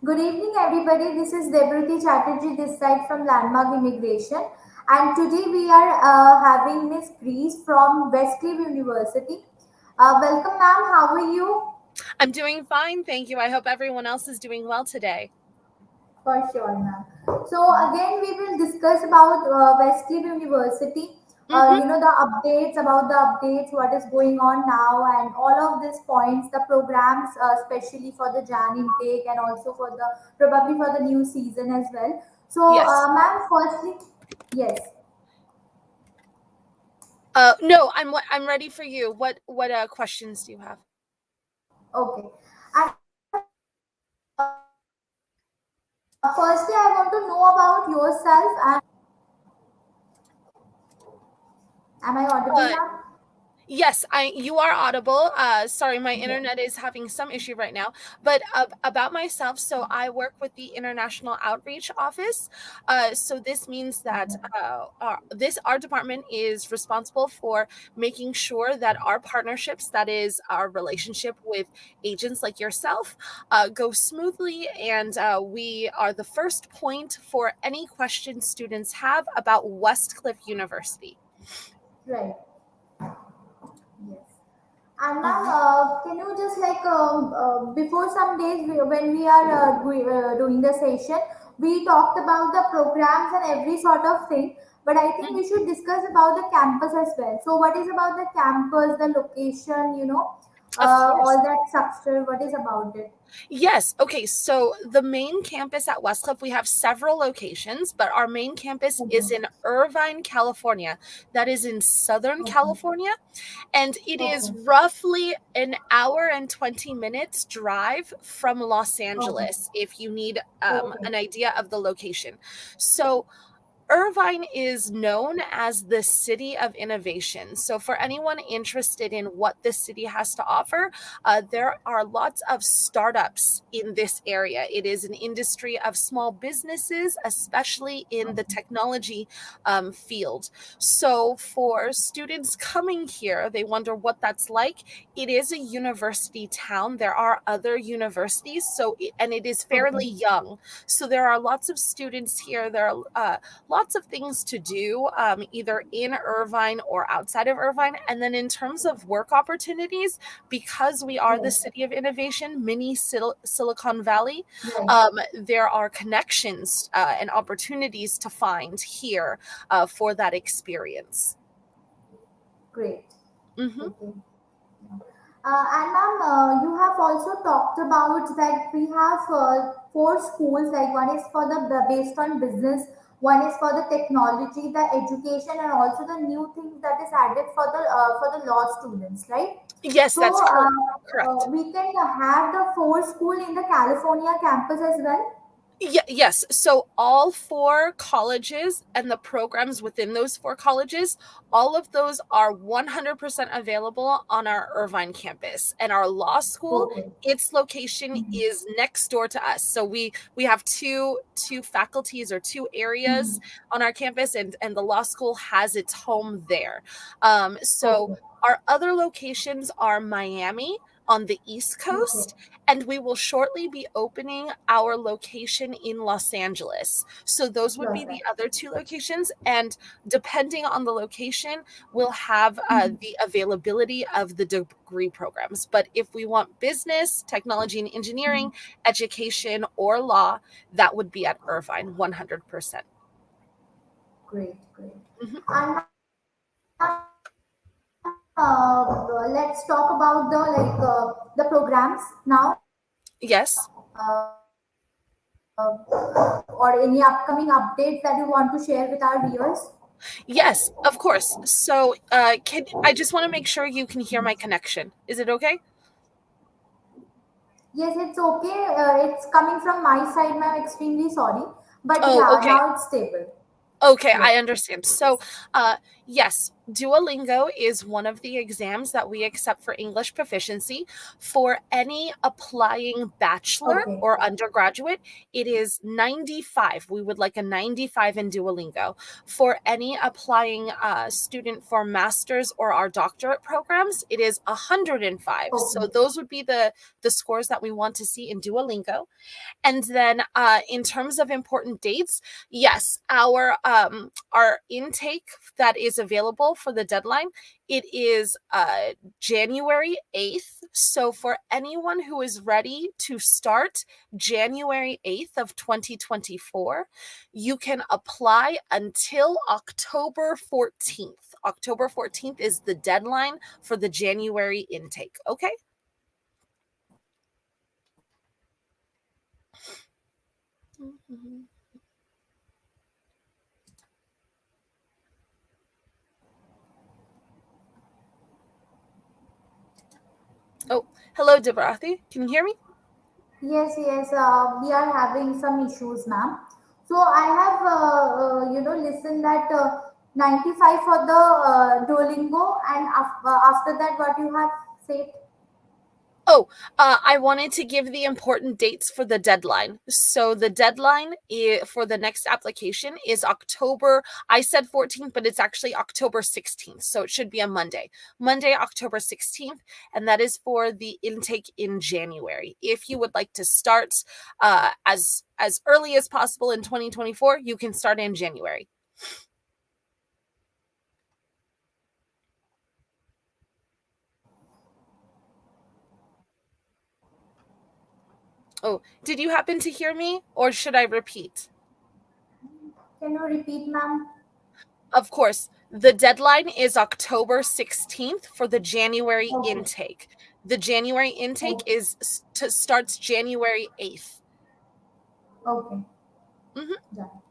Good evening, everybody. This is Debruti Chatterjee, this side from Landmark Immigration. And today we are having Miss Grease from Westcliff University. Welcome, ma'am. How are you? I'm doing fine, thank you. I hope everyone else is doing well today. For sure, ma'am. So again, we will discuss about Westcliff University. Mm-hmm. The updates about the updates, what is going on now, and all of these points, the programs, especially for the Jan intake and also for the probably for the new season as well. So, Yes. ma'am, firstly, yes, No, I'm ready for you. What questions do you have? okay. And firstly, I want to know about yourself. And am I audible, Uh, ma'am? Yes, you are audible. Sorry, my Yes. internet is having some issue right now. But about myself, so I work with the International Outreach Office. So this means that our department is responsible for making sure that our partnerships, that is our relationship with agents like yourself, go smoothly, and we are the first point for any questions students have about Westcliff University. Right. Yes. And ma'am, Mhm. can you just like before some days when we are doing the session, we talked about the programs and every sort of thing. But I think we should discuss about the campus as well. So, what is about the campus, the location, Of course. all that structure? What is about it? Yes. Okay. So the main campus at Westcliff, we have several locations, but our main campus is Okay. in Irvine, California. That is in Southern Okay. California. And it is Okay. roughly an hour and 20 minutes drive from Los Okay. Angeles, if you need Okay. an idea of the location. So Irvine is known as the city of innovation. So, for anyone interested in what this city has to offer, there are lots of startups in this area. It is an industry of small businesses, especially in the technology field. So, for students coming here, they wonder what that's like. It is a university town. There are other universities, and it is Okay. fairly young. So, there are lots of students here. There are lots of things to do, either in Irvine or outside of Irvine. And then in terms of work opportunities, because we are the Yes. city of innovation, mini Silicon Valley, Right. there are connections and opportunities to find here for that experience. Great. Hmm. Okay. And ma'am, you have also talked about that we have four schools. Like one is for the based on business, one is for the technology, the education, and also the new things that is added for the law students, right? Yes, So that's correct. we can have the four school in the California campus as well. Yes. So all four colleges and the programs within those four colleges, all of those are 100% available on our Irvine campus. And our law school, Okay. its location is next door to us. So we have two faculties or two areas on our campus, and the law school has its home there. So Okay. our other locations are Miami on the East Okay. Coast, and we will shortly be opening our location in Los Angeles. So those would be Los the Angeles. other two locations. And depending on the location, we'll have the availability of the degree programs. But if we want business, technology and engineering, education, or law, that would be at Irvine 100%. Great. Great. Mhm. And let's talk about the programs now, Yes. or any upcoming updates that you want to share with our viewers. Yes, of course. So, can I just want to make sure you can hear my connection? Is it okay? Yes, it's okay. It's coming from my side, ma'am. Extremely sorry, but Oh, yeah, okay. now it's stable. Okay, Yes. I understand. So, Yes. yes, Duolingo is one of the exams that we accept for English proficiency. For any applying bachelor Okay. or undergraduate, it is 95. We would like a 95 in Duolingo. For any applying student for master's or our doctorate programs, it is 105. So Okay. those would be the scores that we want to see in Duolingo. And then in terms of important dates, yes, our intake that is available for the deadline, it is January 8th. So for anyone who is ready to start January 8th of 2024, you can apply until October 14th. October 14th is the deadline for the January intake. Okay? Mhm. Oh, hello, Debrathi. Can you hear me? Yes, yes, we are having some issues, ma'am. So I have, listened that 95 for the Duolingo, and after that, what you have said? Oh, I wanted to give the important dates for the deadline. So the deadline for the next application is October. I said 14th, but it's actually October 16th. So it should be a Monday. Monday, October 16th. And that is for the intake in January. If you would like to start as early as possible in 2024, you can start in January. Oh, did you happen to hear me, or should I repeat? Can you repeat, ma'am? Of course, the deadline is October 16th for the January Okay. intake. The January intake Okay. is starts January 8th. Okay. Mhm. Done.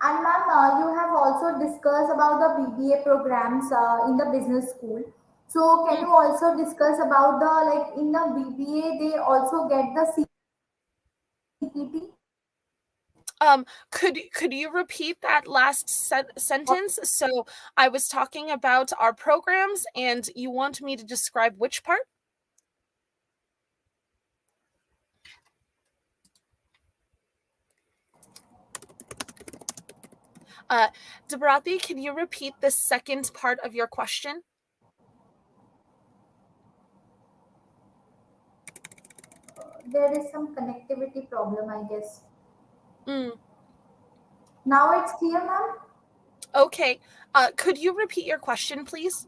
And ma'am, you have also discussed about the PBA programs in the business school. So can Mm. you also discuss about the, like, in the BBA they also get the CPT? Could you repeat that last sentence? So I was talking about our programs, and you want me to describe which part? Uh, Debrati, can you repeat the second part of your question? There is some connectivity problem, I guess. Mm, Now it's clear, ma'am. okay. Could you repeat your question, please?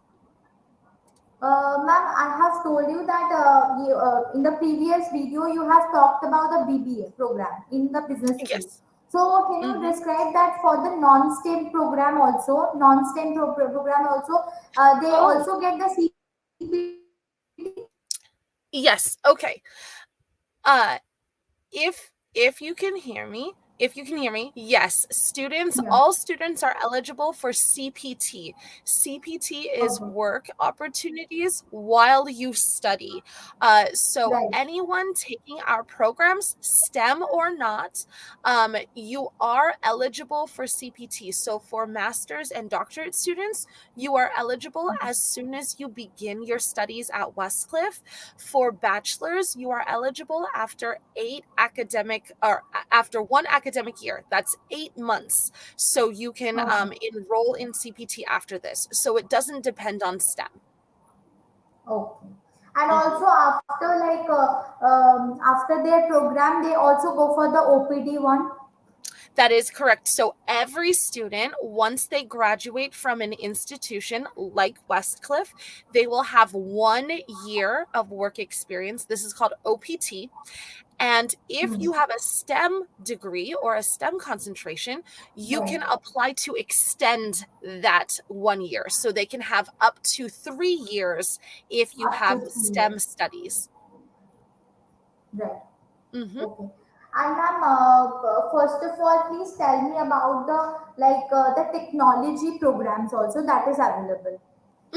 Ma'am, I have told you that in the previous video you have talked about the BBA program in the business school. Yes. So can you Mm-hmm. describe that for the non-STEM program also, non-STEM program also, they Oh, also get the CPT? yes. Okay. Uh, if you can hear me, yes, students, Yeah. all students are eligible for CPT. CPT is Okay. work opportunities while you study. So Right. anyone taking our programs, STEM or not, you are eligible for CPT. So for master's and doctorate students, you are eligible as soon as you begin your studies at Westcliff. For bachelors, you are eligible after after one academic year. That's 8 months. So you can Okay. enroll in CPT after this. So it doesn't depend on STEM. Okay. And Mhm. also after, like, after their program, they also go for the OPD one. That is correct. So every student, once they graduate from an institution like Westcliff, they will have 1 year of work experience. This is called OPT. And if Hmm. you have a STEM degree or a STEM concentration, you Right. can apply to extend that 1 year. So they can have up to 3 years if you Up to have 3 years. STEM studies. Right. Mhm. Okay. And ma'am, first of all, please tell me about the, like, the technology programs also that is available.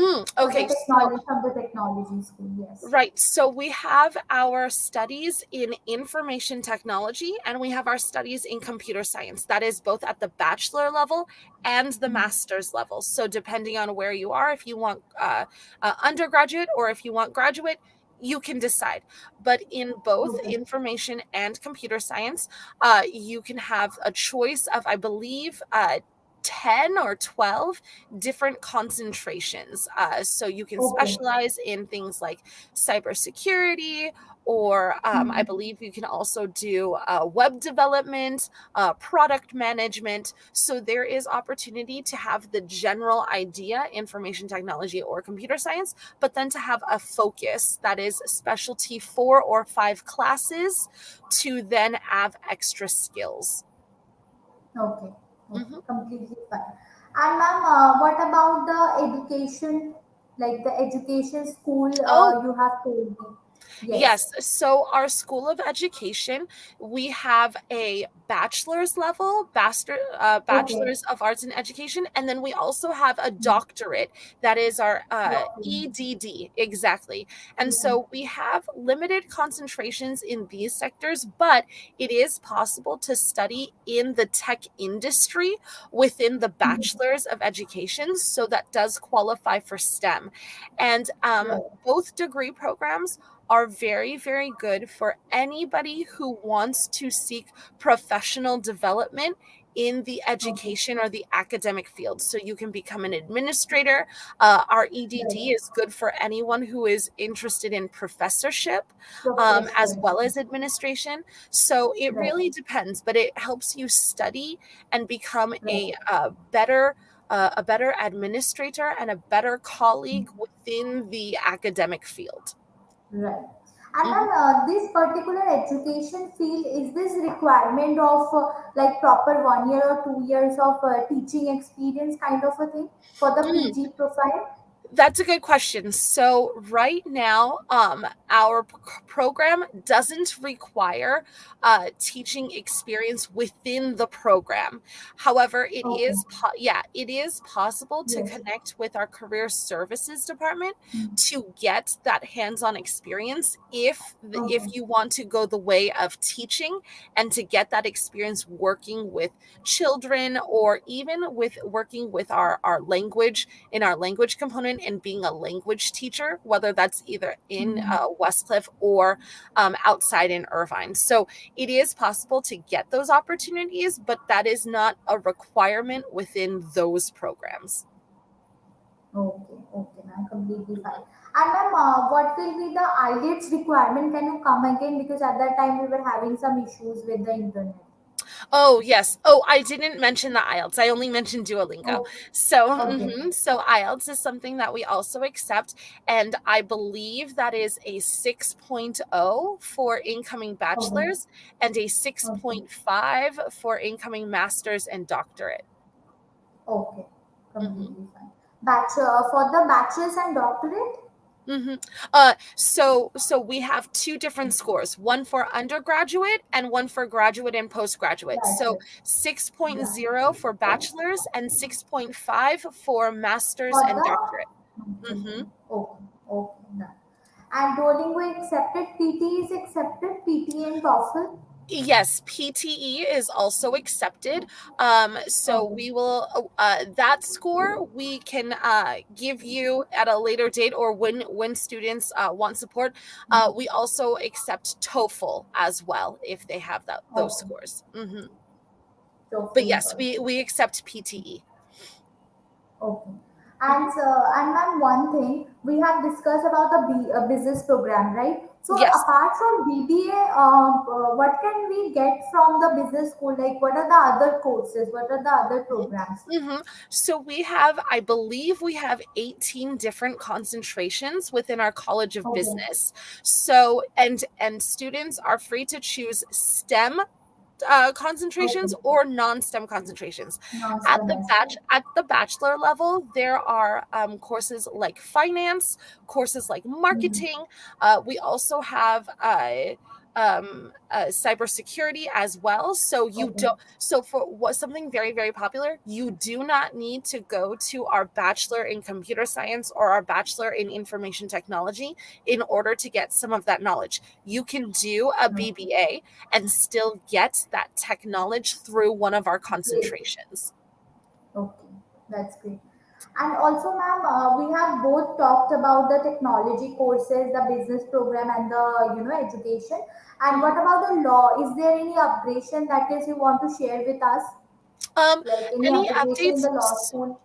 For the Okay, so technology, from the technology school, yes. right. So we have our studies in information technology and we have our studies in computer science. That is both at the bachelor level and the master's level. So depending on where you are, if you want undergraduate or if you want graduate, you can decide. But in both Okay. information and computer science, you can have a choice of, I believe, 10 or 12 different concentrations. So you can Okay. specialize in things like cybersecurity, or I Mhm. believe you can also do web development, product management. So there is opportunity to have the general idea, information technology or computer science, but then to have a focus that is specialty 4 or 5 classes to then have extra skills. Okay. Okay. Mhm. Completely fine. And ma'am, what about the education? Like the education school Oh, you have told me. Yes. yes. So our School of Education, we have a bachelor's level, Okay. bachelor's of arts in education, and then we also have a doctorate. That is our Okay. EDD, exactly. And Yeah. so we have limited concentrations in these sectors, but it is possible to study in the tech industry within the Mhm. bachelor's of education. So that does qualify for STEM. And Right. both degree programs are very, very good for anybody who wants to seek professional development in the Okay. education or the academic field. So you can become an administrator. Our Right. EDD is good for anyone who is interested in professorship, as Professor. well as administration. So it Right. really depends, but it helps you study and become Right. a better administrator and a better colleague within the academic field. Right. And Mhm. then this particular education field, is this requirement of like proper 1 year or 2 years of teaching experience kind of a thing for the Mm. PG profile? That's a good question. So right now, our program doesn't require teaching experience within the program. However, Okay. it is possible to Yes. connect with our career services department Mm. to get that hands-on experience if Okay. you want to go the way of teaching and to get that experience working with children or even with working with our language in our language component and being a language teacher, whether that's either in Mhm. Westcliff or outside in Irvine. So it is possible to get those opportunities, but that is not a requirement within those programs. Okay. Okay. I'm completely fine. And ma'am, what will be the IELTS requirement? Can you come again? Because at that time we were having some issues with the internet. Oh, yes. Oh, I didn't mention the IELTS. I only mentioned Duolingo. Okay. So, Okay. so IELTS is something that we also accept, and I believe that is a 6.0 for incoming Okay. bachelors and a Okay. 6.5 for incoming masters and doctorate. Okay, Mhm. completely fine. Bachelor for the bachelor's and doctorate? hmm so we have two different scores, one for undergraduate and one for graduate and postgraduate. So Bachelor. Yeah. 6.0 for bachelor's and 6.5 for masters For and doctorate. the hmm okay, okay, done. And Duolingo accepted, PT is accepted, PT and TOEFL. Yes, PTE is also accepted. So Okay. we will that score we can give you at a later date or when students want support. We also accept TOEFL as well if they have those Okay. scores. But TOEFL yes, also. we accept PTE. Okay. Mhm. And ma'am, one thing we have discussed about the business program, right? So Yes. apart from BBA, what can we get from the business school? Like, what are the other courses? What are the other programs? So we have, I believe we have 18 different concentrations within our College of Okay. Business. So and students are free to choose STEM concentrations Okay. or non-STEM concentrations. Non-STEM as well. At the bachelor level, there are courses like finance, courses like Mhm. marketing. We also have cybersecurity as well. So you Okay. don't. So for what something very very popular, you do not need to go to our bachelor in computer science or our bachelor in information technology in order to get some of that knowledge. You can do a Okay. BBA and still get that tech knowledge through one of our Great. concentrations. Okay, that's great. And also, ma'am, we have both talked about the technology courses, the business program, and the education. And what Mhm. about the law? Is there any upgradation that is you want to share with us? Um, Like any any upgradation in updates? the law school?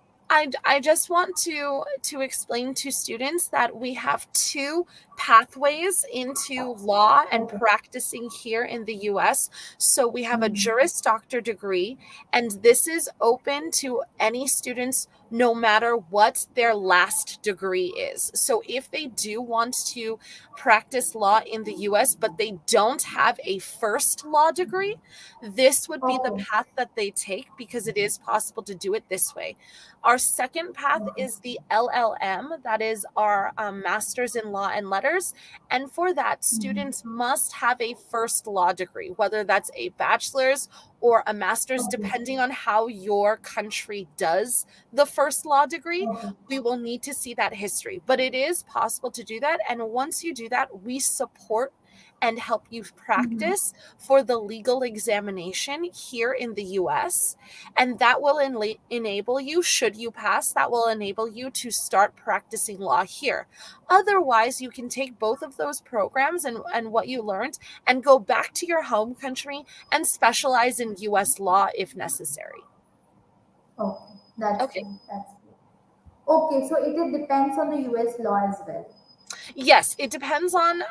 I just want to explain to students that we have two pathways into law and Okay. practicing here in the US. So we have a Mhm. Juris Doctor degree, and this is open to any students no matter what their last degree is. So if they do want to practice law in the US, but they don't have a first law degree, this would be the Okay. path that they take because it is possible to do it this way. Our second path Okay. is the LLM, that is our Master's in Law and Letters. And for that, Mhm. students must have a first law degree, whether that's a bachelor's or a master's, Okay. depending on how your country does the first law degree. Okay. We will need to see that history, but it is possible to do that. And once you do that, we support and help you Mhm. practice for the legal examination here in the US, and that will enable you, should you pass, that will enable you to start practicing law here. Otherwise, you can take both of those programs and what you learned and go back to your home country and specialize in US law if necessary. Okay. That's Okay. great. That's great. Okay, so it depends on the US law as well. Yes, it depends on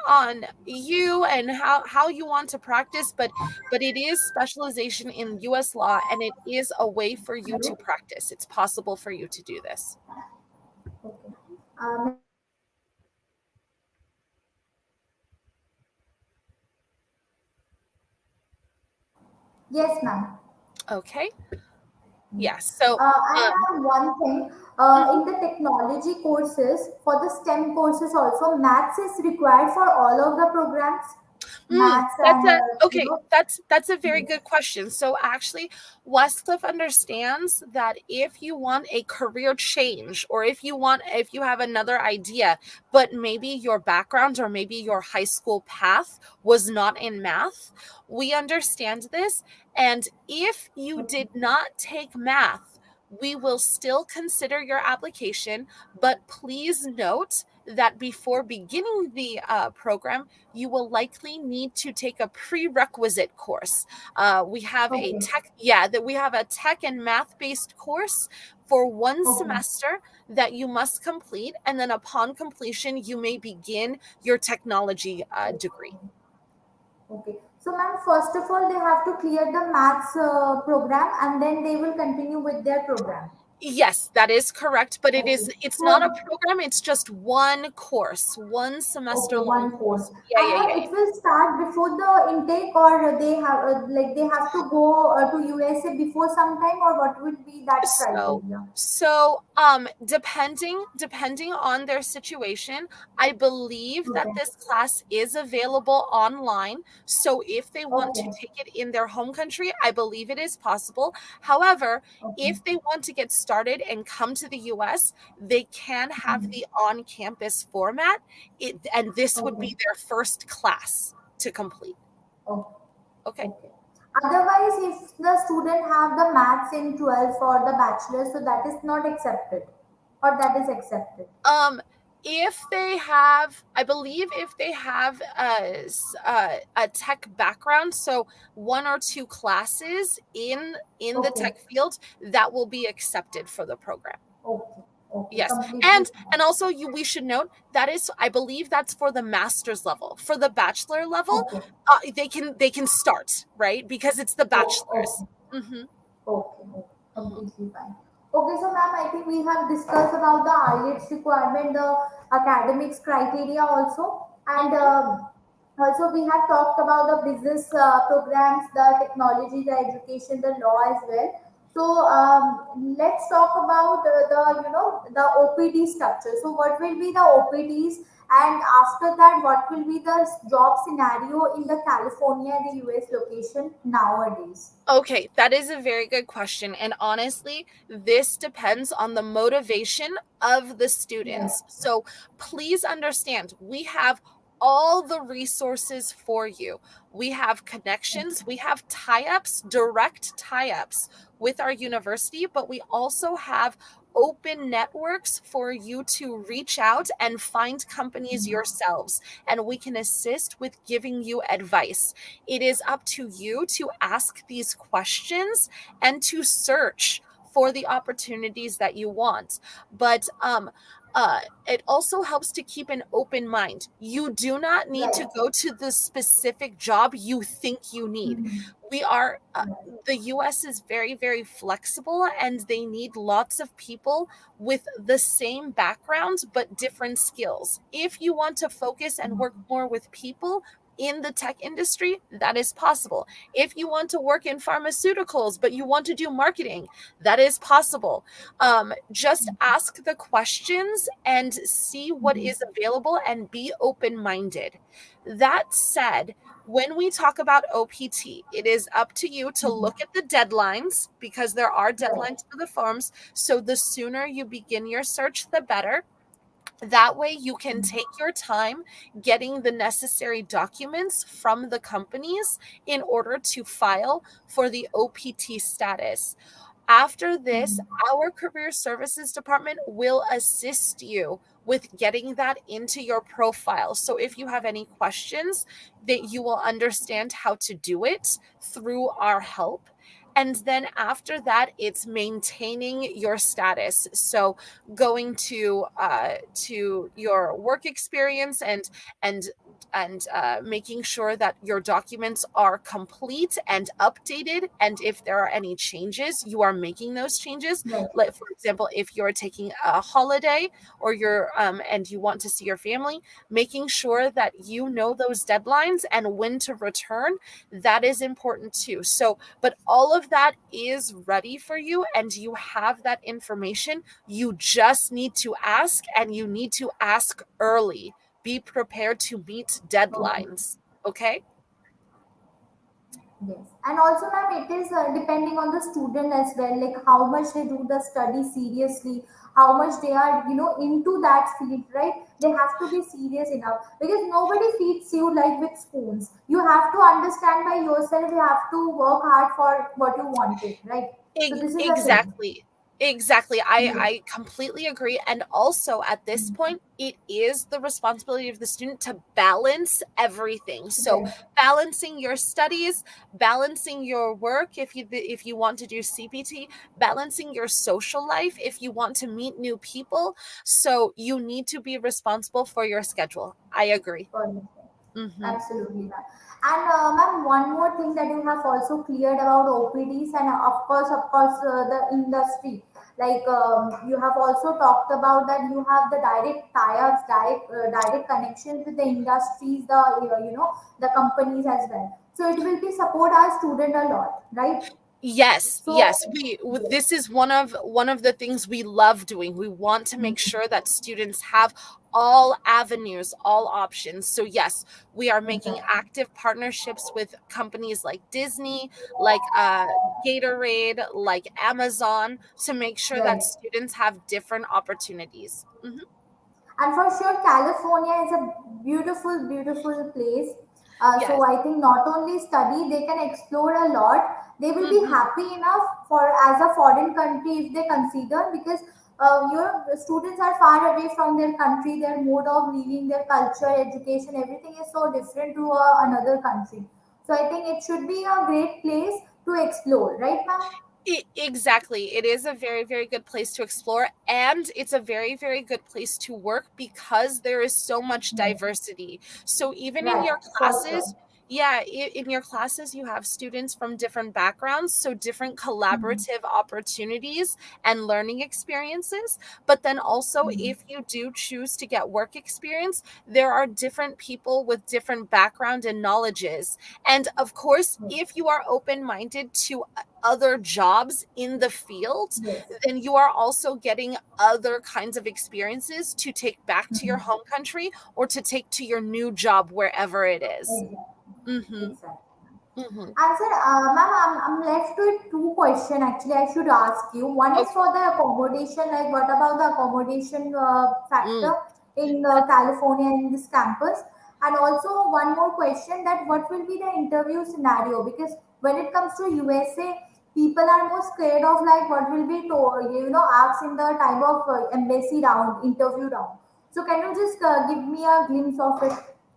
you and how you want to practice, but it is specialization in US law, and it is a way for you to Hello? practice. It's possible for you to do this. Okay. Yes, ma'am. Okay. Yes. Yes. So And um ma'am, one thing, mhm. in the technology courses, for the STEM courses also, maths is required for all of the programs. Maths That's and, a okay. That's a very yes. good question. So actually, Westcliff understands that if you want a career change, or if you have another idea, but maybe your background or maybe your high school path was not in math, we understand this. And if you Okay. did not take math, we will still consider your application, but please note that before beginning the program, you will likely need to take a prerequisite course. We have a Okay. tech, yeah, that we have a tech and math based course for one Okay. semester that you must complete, and then upon completion, you may begin your technology degree. Okay. So, ma'am, first of all, they have to clear the maths program and then they will continue with their program. Yes, that is correct, but Okay. it's not a So, program, it's just one course, one semester okay, long one course. course. Yeah, And yeah, yeah, ma'am, yeah. it will start before the intake, or they have like they have to go to USA before some time, or what will be that So criteria? depending on their situation, I believe that Okay. this class is available online. So if they want to Okay. take it in their home country, I believe it is possible. However, Okay. if they want to get started and come to the US, they can have Mhm. the on-campus format. And this would Okay. be their first class to complete. Okay. Okay. Okay. Otherwise, if the student have the maths in 12 for the bachelor, so that is not accepted, or that is accepted. Um, if they have, I believe if they have a tech background, so one or two classes in the Okay. tech field, that will be accepted for the program. Okay. Okay. Yes, Completely fine. and also we should note that is, I believe that's for the master's level. For the bachelor level, Okay. they can start, right, because it's the Oh, bachelor's. okay. Mm-hmm, Okay. Okay. mm-hmm, Completely fine. Okay, so ma'am, I think we have discussed about the IELTS requirement, the academics criteria also, and mm-hmm. also we have talked about the business programs, the technology, the education, the law as well. So let's talk about the the OPT structure. So what will be the OPTs And after that, what will be the job scenario in the California and the US location nowadays? Okay, that is a very good question. And honestly, this depends on the motivation of the Right. students. So please understand, we have all the resources for you. We have connections, we have tie ups, direct tie ups with our university, but we also have open networks for you to reach out and find companies yourselves. And we can assist with giving you advice. It is up to you to ask these questions and to search for the opportunities that you want. But it also helps to keep an open mind. You do not need to Right. go to the specific job you think you need. Mhm. We are, Right. the US is very, very flexible and they need lots of people with the same background but different skills. If you want to focus and work more with people, in the tech industry, that is possible. If you want to work in pharmaceuticals, but you want to do marketing, that is possible. Just ask the questions and see what is available and be open minded. That said, when we talk about OPT, it is up to you to look at the deadlines because there are Right. deadlines for the forms. So the sooner you begin your search, the better. That way, you can take your time getting the necessary documents from the companies in order to file for the OPT status. After this, our career services department will assist you with getting that into your profile. So if you have any questions, that you will understand how to do it through our help. And then after that, it's maintaining your status. So going to your work experience and making sure that your documents are complete and updated. And if there are any changes, you are making those changes. Right. Like, for example, if you're taking a holiday or you're and you want to see your family, making sure that you know those deadlines and when to return, that is important too. So, but all of that is ready for you and you have that information. You just need to ask and you need to ask early. Be prepared to meet Okay. deadlines. Okay? Yes, and also, ma'am, it is depending on the student as well, like how much they do the study seriously, how much they are, into that field, right? They have to be serious enough because nobody feeds you like with spoons. You have to understand by yourself. You have to work hard for what you wanted, right? So this is the thing. Exactly. Exactly. I Yes. I completely agree. And also at this point, it is the responsibility of the student to balance everything. So Right. balancing your studies, balancing your work if you want to do CPT, balancing your social life if you want to meet new people. So you need to be responsible for your schedule. I agree. Furniture. Mhm. Absolutely, ma'am. And ma'am, one more thing that you have also cleared about OPDs and the industry. Like you have also talked about that you have the direct tie-ups, direct connections with the industries, the companies as well. So it will be support our student a lot, right? Yes, So yes. yes. This is one of the things we love doing. We want to make sure that students have all avenues, all options. So yes, we are making Exactly. active partnerships with companies like Disney, like Gatorade, like Amazon to make sure that Right. students have different opportunities. Mhm. And for sure, California is a beautiful, beautiful place. So Yes. I think not only study, they can explore a lot. They will be Mhm. happy enough for as a foreign country if they consider because your students are far away from their country, their mode of living, their culture, education, everything is so different to another country. So I think it should be a great place to explore, right, ma'am? Exactly. It is a very, very good place to explore, and it's a very, very good place to work because there is so much Right. diversity. So even in Right. your For classes, sure. Yeah, in your classes, you have students from different backgrounds, so different Mhm. collaborative opportunities and learning experiences. But then also, Mhm. if you do choose to get work experience, there are different people with different background and knowledges. And of course, Yes. if you are open minded to other jobs in the field, Yes. then you are also getting other kinds of experiences to take back to your Mhm. home country or to take to your new job wherever it is. Exactly. Mhm. Exactly. Mhm. And sir, ma'am, I'm left with two questions actually I should ask you. One is Okay. for the accommodation, like what about the accommodation Mm. factor in California in this campus? And also one more question, that what will be the interview scenario? Because when it comes to USA, people are more scared of like what will be told, asked in the time of embassy round, interview round. So can you just give me a glimpse of it?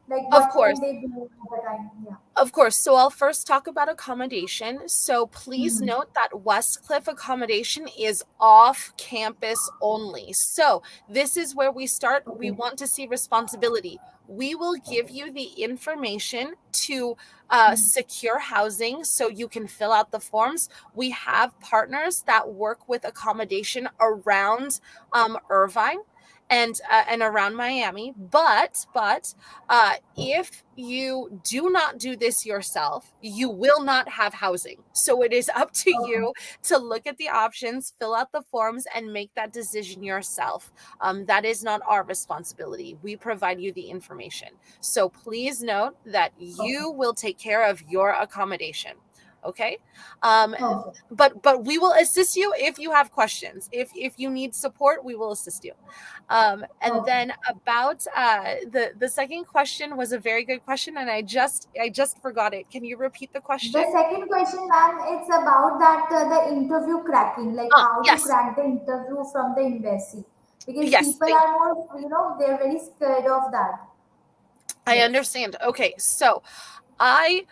Like Of what can course. they do at the time? Yeah. Of course. So I'll first talk about accommodation. So please Mhm. note that Westcliff accommodation is off campus only. So this is where we start. We Okay. want to see responsibility. We will give you the information to Mhm. secure housing so you can fill out the forms. We have partners that work with accommodation around Irvine and around Miami. But if you do not do this yourself, you will not have housing. So it is up to Okay. you to look at the options, fill out the forms, and make that decision yourself. That is not our responsibility. We provide you the information. So please note that Okay. you will take care of your accommodation. Okay. Um, Okay. but we will assist you if you have questions. If you need support, we will assist you. And Okay. then about the second question was a very good question, and I just forgot it. Can you repeat the question? The second question, ma'am, it's about that the interview cracking, like how to Yes, crack the interview from the embassy, because yes. people are more, they're very scared of that. I Yes. understand. Okay, so I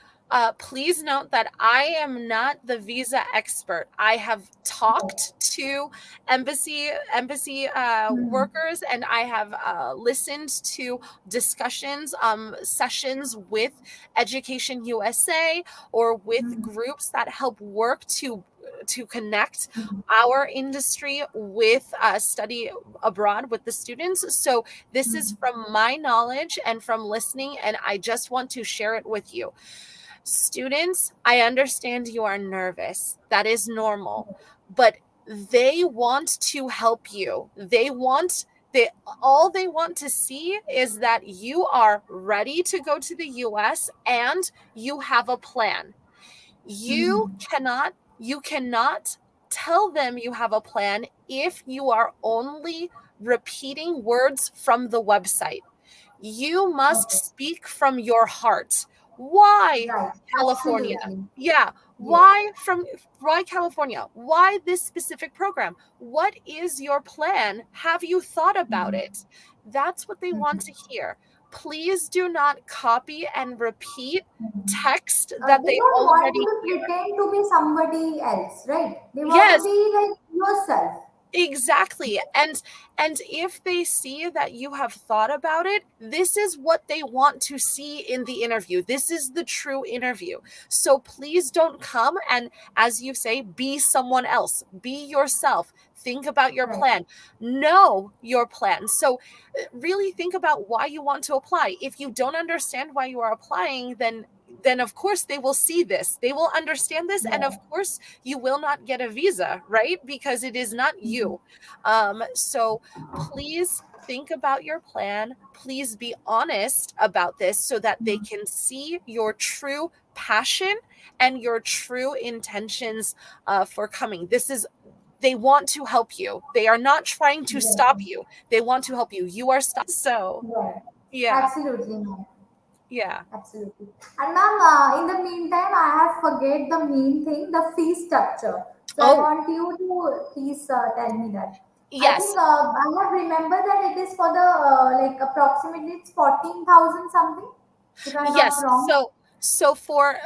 please note that I am not the visa expert. I have Yes. talked to embassy Hmm. workers, and I have listened to discussions, sessions with Education USA or with Hmm. groups that help work to connect our industry with study abroad with the students. So this is Hmm. from my knowledge and from listening, and I just want to share it with you. Students, I understand you are nervous. That is normal. But they want to help you. They all they want to see is that you are ready to go to the US and you have a plan. You Hmm. cannot tell them you have a plan if you are only repeating words from the website. You must Okay. speak from your heart. Why Right. California? Absolutely. Yeah, Yes. why California? Why this specific program? What is your plan? Have you thought about Hmm. it? That's what they want to Hmm. hear. Please do not copy and repeat Hmm. text that They they don't want you already to hear. pretend to be somebody else, right? They want to Yes, be like yourself. exactly. And if they see that you have thought about it, this is what they want to see in the interview. This is the true interview. So please don't come and, as you say, be someone else. Be yourself. Think about your Right. plan. Know your plan. So really think about why you want to apply. If you don't understand why you are applying, then of course they will see this. They will understand this, and of Right. course you will not get a visa, right? Because it is not Mhm. you. So please think about your plan. Please be honest about this so that they Mhm. can see your true passion and your true intentions for coming. They want to help you. They are not trying to Yes. stop you. They want to help you. You are stopping. So, Right. yeah, Absolutely, ma'am. yeah. Absolutely. And ma'am, in the meantime, I have forget the main thing, the fee structure. So I Oh, want you to please tell me that. I yes. think I have remember that it is for the like approximately it's 14,000 something, if I'm not Yes. wrong. So for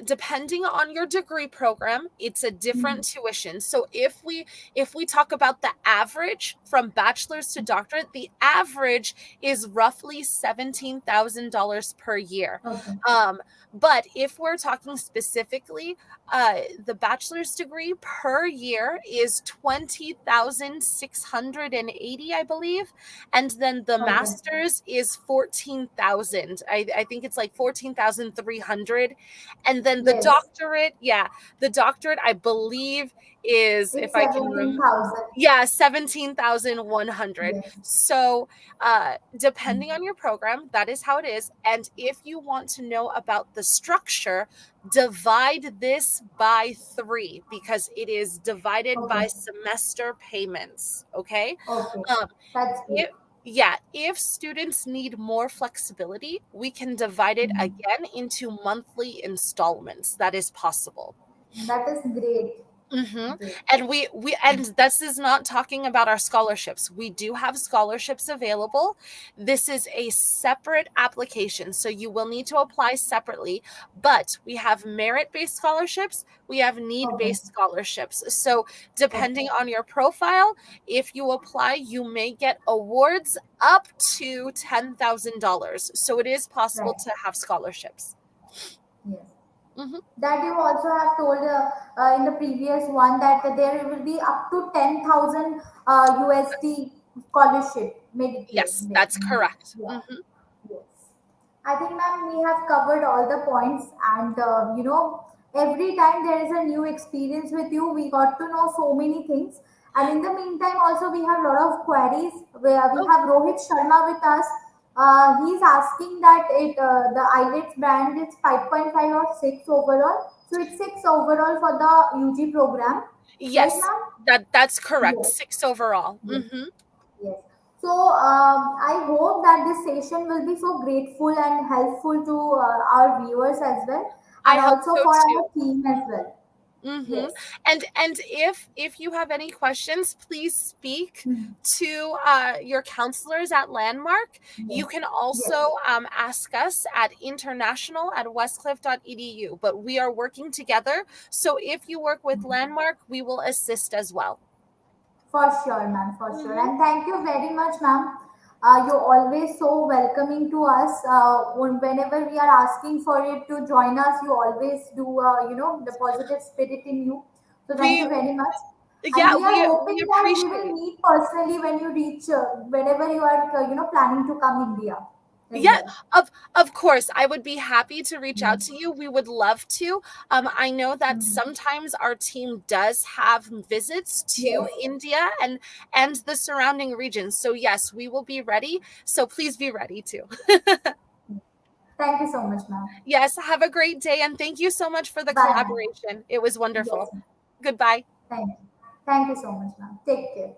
depending on your degree program, it's a different tuition. So if we talk about the average from bachelor's to doctorate, the average is roughly $17,000 per year. Okay. Um, but if we're talking specifically, the bachelor's degree per year is 20,680, I believe, and then the Okay. master's is 14,000. I think it's like 14,300, and then the Yes. doctorate, yeah, the doctorate I believe is, if It's I can 17,000. yeah, 17,100. Yes. So, depending on your program, that is how it is. And if you want to know about the structure, divide this by 3 because it is divided Okay. by semester payments. Okay. Okay. Um, That's great. if, yeah, if students need more flexibility, we can divide it again into monthly installments. That is possible. That is great. Mm-hmm. Great. And this is not talking about our scholarships. We do have scholarships available. This is a separate application, so you will need to apply separately. But we have merit-based scholarships. We have Okay. need-based scholarships. So Okay. depending on your profile, if you apply, you may get awards up to $10,000. So it is possible Right. to have scholarships. Yes. Mm-hmm. That you also have told in the previous one that there will be up to 10,000 USD scholarship made Yes, there. that's correct. Yeah. Mm-hmm. Yes. I think, ma'am, we have covered all the points, and every time there is a new experience with you, we got to know so many things. And in the meantime, also we have a lot of queries. Where we Oh, have Rohit Sharma with us. He's asking that the IELTS band is 5.5 or 6 overall. So it's 6 overall for the UG program, right, yes, ma'am? that's correct. Yes. 6 overall. Yes. Mhm. Yes. So I hope that this session will be so grateful and helpful to our viewers as well, I and hope also so for too. our team as well. Mhm. Yes. And if you have any questions, please speak Mhm. to your counselors at Landmark. You Yes. can Yes. also ask us at international@westcliff.edu. But we are working together. So if you work with Landmark, we will assist as well. For sure, ma'am. For sure. Mhm. And thank you very much, ma'am. You're always so welcoming to us. Whenever we are asking for it to join us, you always do, the positive spirit in you. So thank We you very much. And yeah, we are we hoping that we will appreciate. meet personally when you reach, whenever you are, planning to come India as Yeah, well. of course, I would be happy to reach out Yes. to you. We would love to. I know that Mhm. sometimes our team does have visits to Yes. India and the surrounding regions. So yes, we will be ready. So please be ready too. Thank you so much, ma'am. Yes, have a great day and thank you so much for the Bye, ma'am. collaboration. It was Yes, wonderful. ma'am. Goodbye. Thank you. Thank you so much, ma'am. Take care.